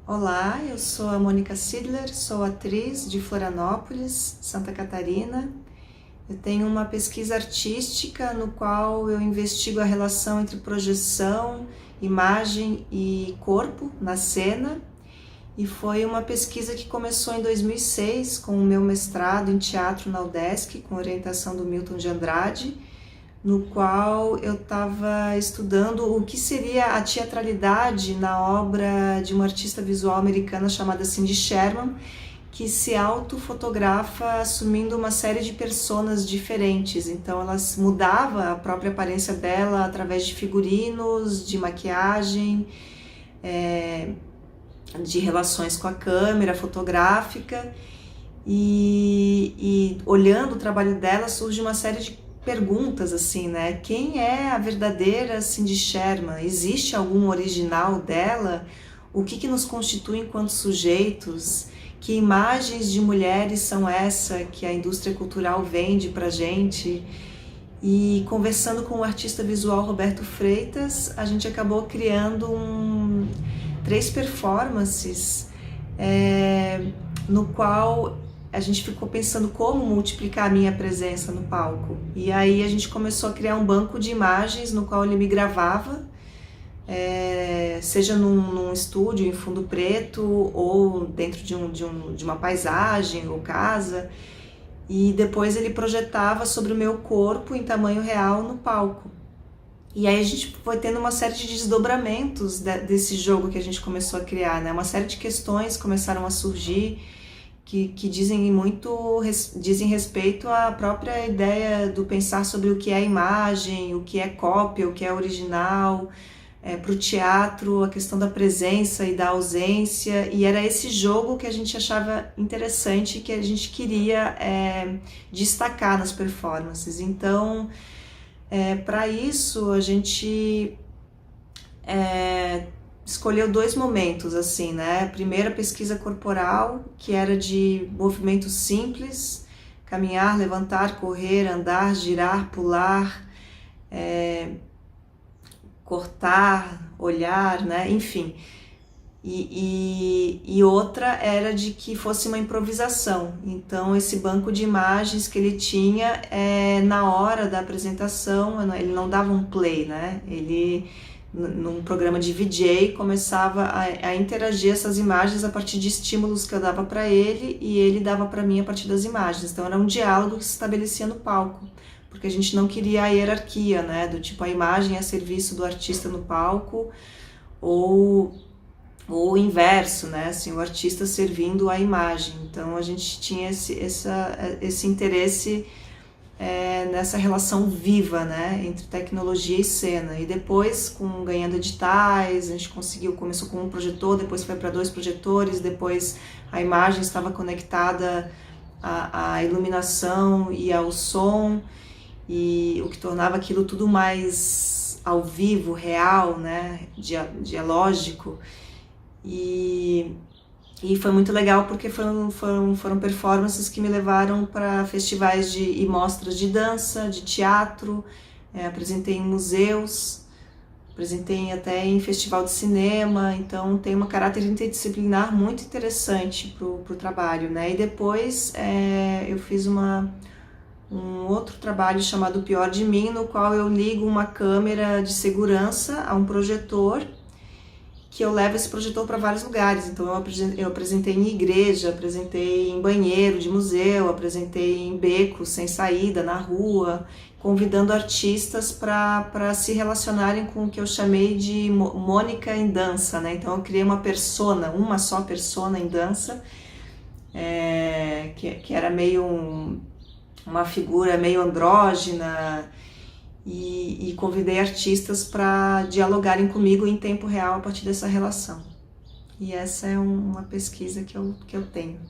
Olá, eu sou a Mônica Sidler, sou atriz de Florianópolis, Santa Catarina. Eu tenho uma pesquisa artística no qual eu investigo a relação entre projeção, imagem e corpo na cena. E foi uma pesquisa que começou em 2006 com o meu mestrado em teatro na UDESC, com orientação do Milton de Andrade, no qual eu estava estudando o que seria a teatralidade na obra de uma artista visual americana chamada Cindy Sherman, que se autofotografa assumindo uma série de personas diferentes. Então ela mudava a própria aparência dela através de figurinos, de maquiagem, de relações com a câmera fotográfica, e olhando o trabalho dela surge uma série de perguntas assim, né? Quem é a verdadeira Cindy Sherman? Existe algum original dela? O que nos constitui enquanto sujeitos? Que imagens de mulheres são essa que a indústria cultural vende pra gente? E conversando com o artista visual Roberto Freitas, a gente acabou criando 3 performances no qual a gente ficou pensando como multiplicar a minha presença no palco. E aí a gente começou a criar um banco de imagens no qual ele me gravava, seja num estúdio em fundo preto ou dentro de uma paisagem ou casa, e depois ele projetava sobre o meu corpo em tamanho real no palco. E aí a gente foi tendo uma série de desdobramentos desse jogo que a gente começou a criar, né? Uma série de questões começaram a surgir que dizem respeito à própria ideia do pensar sobre o que é imagem, o que é cópia, o que é original, para o teatro, a questão da presença e da ausência, e era esse jogo que a gente achava interessante e que a gente queria destacar nas performances. Então, para isso, a gente escolheu 2 momentos, assim, né? A primeira, pesquisa corporal, que era de movimentos simples, caminhar, levantar, correr, andar, girar, pular, cortar, olhar, né? Enfim. E outra era de que fosse uma improvisação. Então, esse banco de imagens que ele tinha, na hora da apresentação, ele não dava um play, né? Ele, num programa de VJ, começava a interagir essas imagens a partir de estímulos que eu dava para ele e ele dava para mim a partir das imagens. Então era um diálogo que se estabelecia no palco, porque a gente não queria a hierarquia, né, do tipo a imagem a serviço do artista no palco ou o inverso, né, assim, o artista servindo a imagem. Então a gente tinha esse interesse nessa relação viva, né, entre tecnologia e cena. E depois, ganhando editais, a gente começou com um projetor, depois foi para 2 projetores, depois a imagem estava conectada à iluminação e ao som, e o que tornava aquilo tudo mais ao vivo, real, né, dialógico. E foi muito legal porque foram performances que me levaram para festivais e mostras de dança, de teatro, apresentei em museus, apresentei até em festival de cinema, então tem um caráter interdisciplinar muito interessante pro trabalho, né? E depois eu fiz um outro trabalho chamado Pior de Mim, no qual eu ligo uma câmera de segurança a um projetor, que eu levo esse projetor para vários lugares. Então eu apresentei em igreja, apresentei em banheiro de museu, apresentei em becos sem saída, na rua, convidando artistas para se relacionarem com o que eu chamei de Mônica em dança, né? Então eu criei uma só persona em dança, que era meio uma figura meio andrógina, e convidei artistas para dialogarem comigo em tempo real a partir dessa relação. E essa é uma pesquisa que eu tenho.